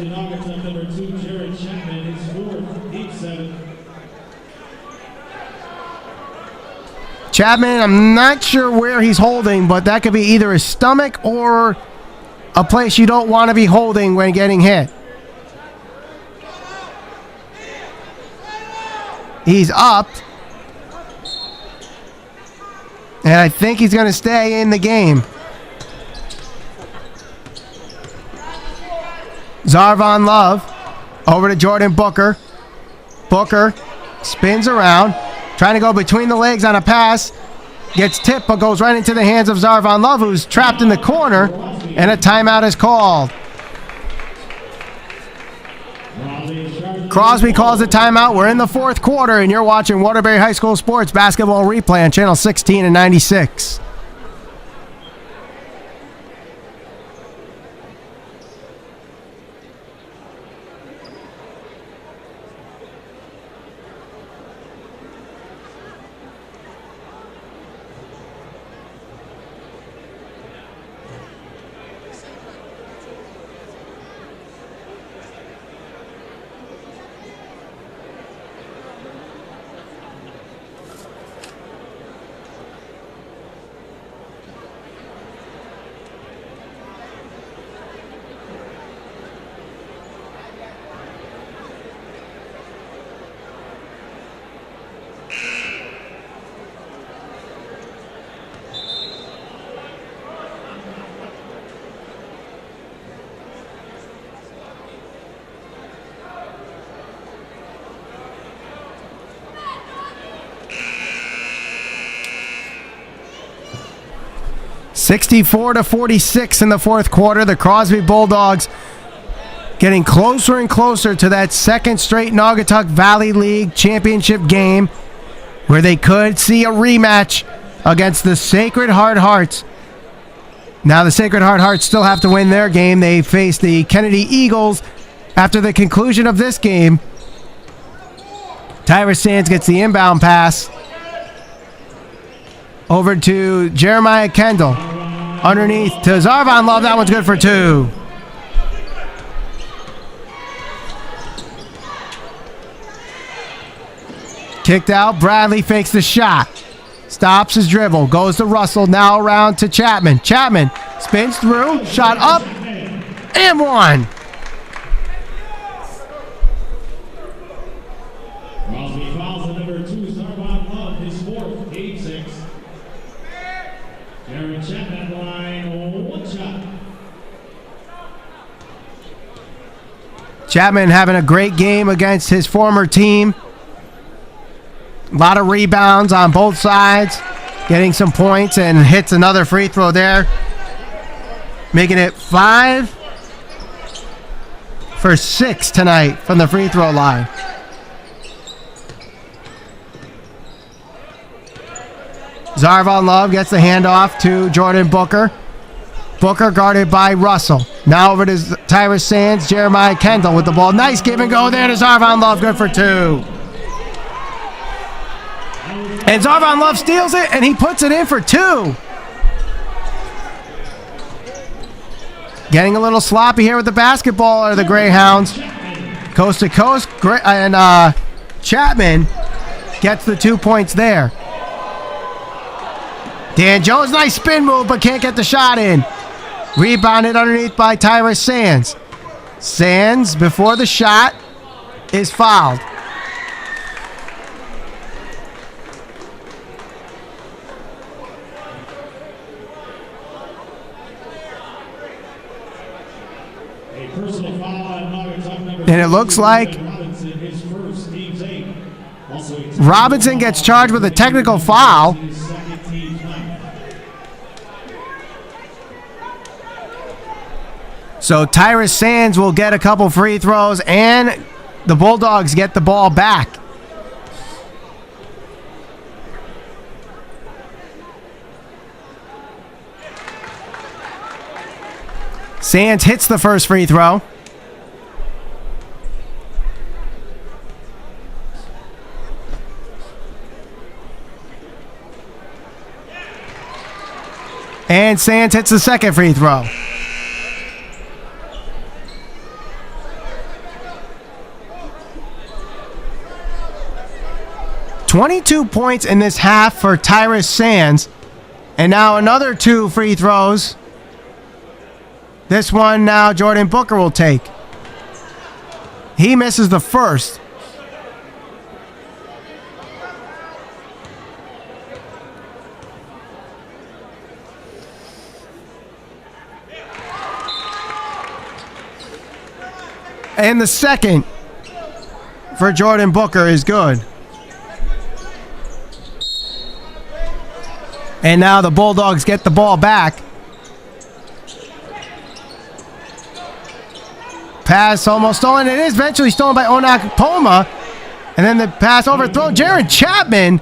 B: Chapman, I'm not sure where he's holding, but that could be either his stomach or a place you don't want to be holding when getting hit. He's up. And I think he's going to stay in the game. Zarvon Love over to Jordan Booker. Booker spins around, trying to go between the legs on a pass. Gets tipped, but goes right into the hands of Zarvon Love, who's trapped in the corner, and a timeout is called. Crosby calls a timeout. We're in the fourth quarter, and you're watching Waterbury High School Sports Basketball Replay on Channel 16 and 96. (64-46) in the fourth quarter. The Crosby Bulldogs getting closer and closer to that second straight Naugatuck Valley League championship game, where they could see a rematch against the Sacred Heart Hearts. Now the Sacred Heart Hearts still have to win their game. They face the Kennedy Eagles after the conclusion of this game. Tyrus Sands gets the inbound pass over to Jeremiah Kendall. Underneath to Zarvon Love. That one's good for 2. Kicked out. Bradley fakes the shot. Stops his dribble. Goes to Russell. Now around to Chapman. Chapman Spins through, shot up, and one.
C: Crosby fouls the number 2, Sarvan Love, his fourth, game 6. Jared Chapman line, 1 shot.
B: Chapman having a great game against his former team. A lot of rebounds on both sides. Getting some points and hits another free throw there. Making it 5 for 6 tonight from the free throw line. Zarvon Love gets the handoff to Jordan Booker. Booker guarded by Russell. Now over to Tyrus Sands. Jeremiah Kendall with the ball. Nice give and go there to Zarvon Love. Good for 2. And Zarvon Love steals it, and he puts it in for 2. Getting a little sloppy here with the basketball are the Greyhounds. Coast to coast, and Chapman gets the 2 points there. Dan Jones, nice spin move, but can't get the shot in. Rebounded underneath by Tyrus Sands. Sands, before the shot, is fouled. And it looks like Robinson gets charged with a technical foul. So Tyrus Sands will get a couple free throws, and the Bulldogs get the ball back. Sands hits the first free throw. And Sands hits the second free throw. $22 points in this half for Tyrus Sands. And now another 2 free throws. This one now Jordan Booker will take. He misses the first. And the second for Jordan Booker is good. And now the Bulldogs get the ball back. Pass almost stolen. It is eventually stolen by Onak Poma. And then the pass overthrown. Jared Chapman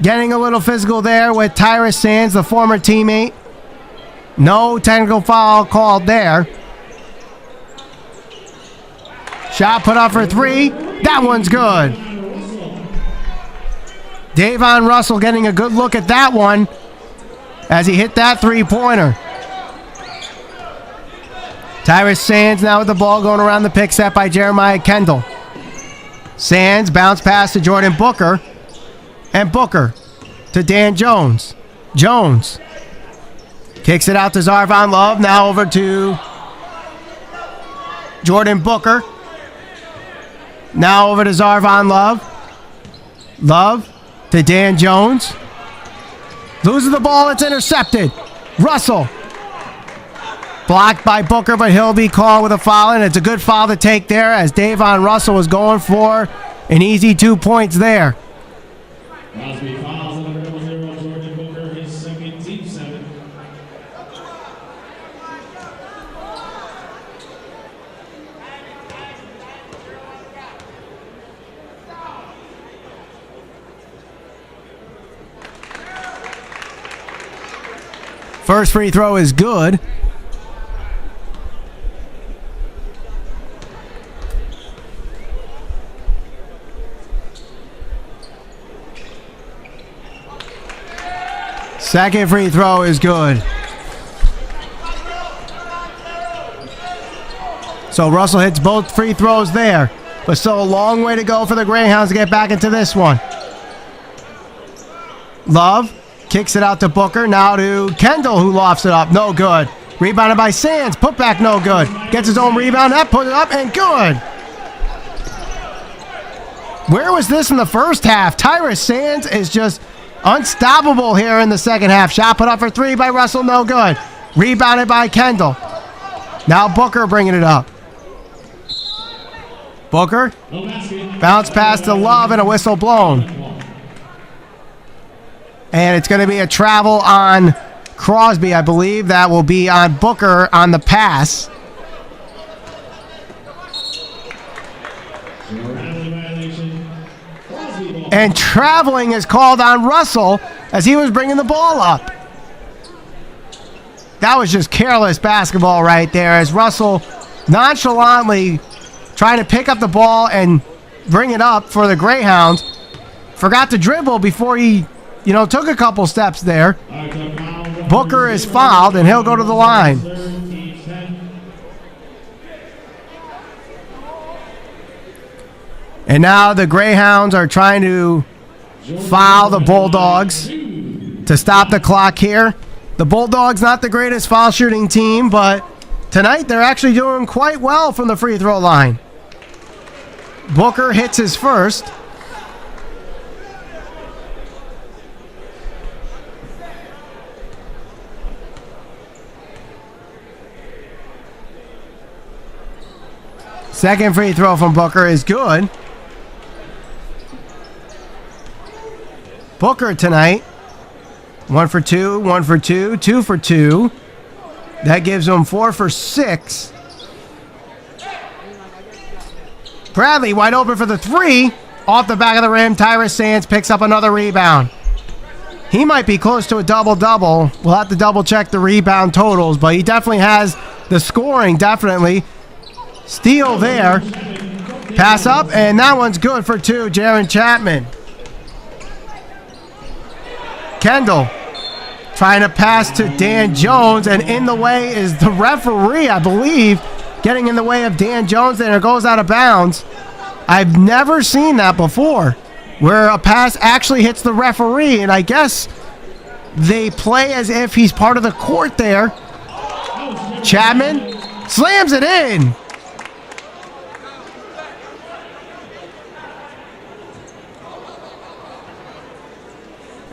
B: getting a little physical there with Tyrus Sands, the former teammate. No technical foul called there. Shot put up for 3. That one's good. Davon Russell getting a good look at that one as he hit that 3-pointer. Tyrus Sands now with the ball going around the pick set by Jeremiah Kendall. Sands bounce pass to Jordan Booker. And Booker to Dan Jones. Jones kicks it out to Zarvon Love. Now over to Jordan Booker. Now over to Zarvon Love. Love to Dan Jones. Loses the ball. It's intercepted. Russell. Blocked by Booker, but he'll be called with a foul, and it's a good foul to take there as Davon Russell was going for an easy 2 points there.
C: Crosby fouls on number 0, Jordan Booker, his second, team 7.
B: First free throw is good. Second free throw is good. So Russell hits both free throws there, but still a long way to go for the Greyhounds to get back into this one. Love kicks it out to Booker. Now to Kendall, who lofts it up. No good. Rebounded by Sands. Put back, no good. Gets his own rebound. That put it up and good. Where was this in the first half? Tyrus Sands is just unstoppable here in the second half. Shot put up for three by Russell. No good. Rebounded by Kendall. Now Booker bringing it up. Booker. Bounce pass to Love and a whistle blown. And it's going to be a travel on Crosby, I believe. That will be on Booker on the pass. And traveling is called on Russell as he was bringing the ball up. That was just careless basketball right there as Russell nonchalantly trying to pick up the ball and bring it up for the Greyhounds. Forgot to dribble before he, took a couple steps there. Booker is fouled and he'll go to the line. And now the Greyhounds are trying to foul the Bulldogs to stop the clock here. The Bulldogs not the greatest foul shooting team, but tonight they're actually doing quite well from the free throw line. Booker hits his first. Second free throw from Booker is good. Booker tonight, 1 for 2, 1 for 2, 2 for 2. That gives him 4 for 6. Bradley wide open for the three. Off the back of the rim, Tyrus Sands picks up another rebound. He might be close to a double-double. We'll have to double-check the rebound totals, but he definitely has the scoring, definitely. Steal there. Pass up, and that one's good for 2, Jaron Chapman. Kendall trying to pass to Dan Jones, and in the way is the referee, I believe, getting in the way of Dan Jones, and it goes out of bounds. I've never seen that before, where a pass actually hits the referee, and I guess they play as if he's part of the court there. Chapman slams it in.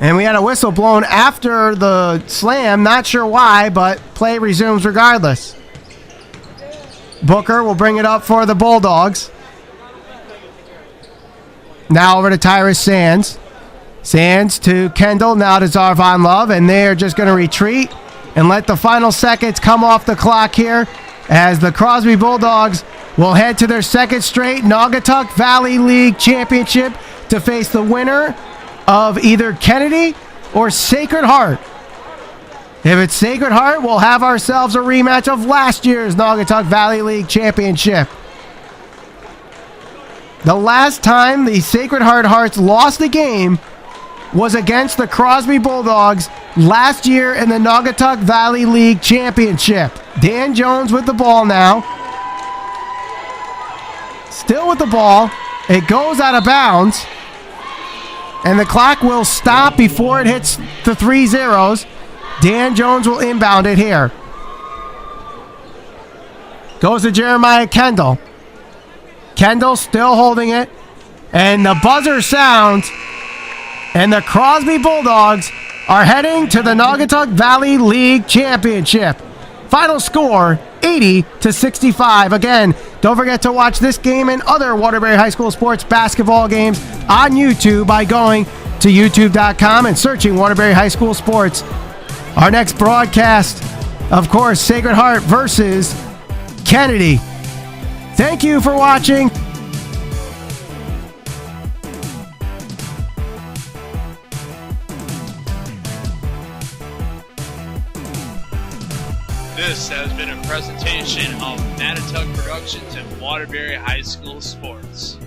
B: And we had a whistle blown after the slam. Not sure why, but play resumes regardless. Booker will bring it up for the Bulldogs. Now over to Tyrus Sands. Sands to Kendall, now to Zarvon Love, and they're just going to retreat and let the final seconds come off the clock here as the Crosby Bulldogs will head to their second straight Naugatuck Valley League Championship to face the winner of either Kennedy or Sacred Heart. If it's Sacred Heart, we'll have ourselves a rematch of last year's Naugatuck Valley League Championship. The last time the Sacred Heart Hearts lost a game was against the Crosby Bulldogs last year in the Naugatuck Valley League Championship. Dan Jones with the ball now. Still with the ball. It goes out of bounds. And the clock will stop before it hits the 3 zeros. Dan Jones will inbound it here. Goes to Jeremiah Kendall. Kendall still holding it. And the buzzer sounds. And the Crosby Bulldogs are heading to the Naugatuck Valley League Championship. Final score, 80-65. Again, don't forget to watch this game and other Waterbury High School sports basketball games on YouTube by going to youtube.com and searching Waterbury High School Sports. Our next broadcast, of course, Sacred Heart versus Kennedy. Thank you for watching.
A: This has been a presentation of Natatuck Productions and Waterbury High School Sports.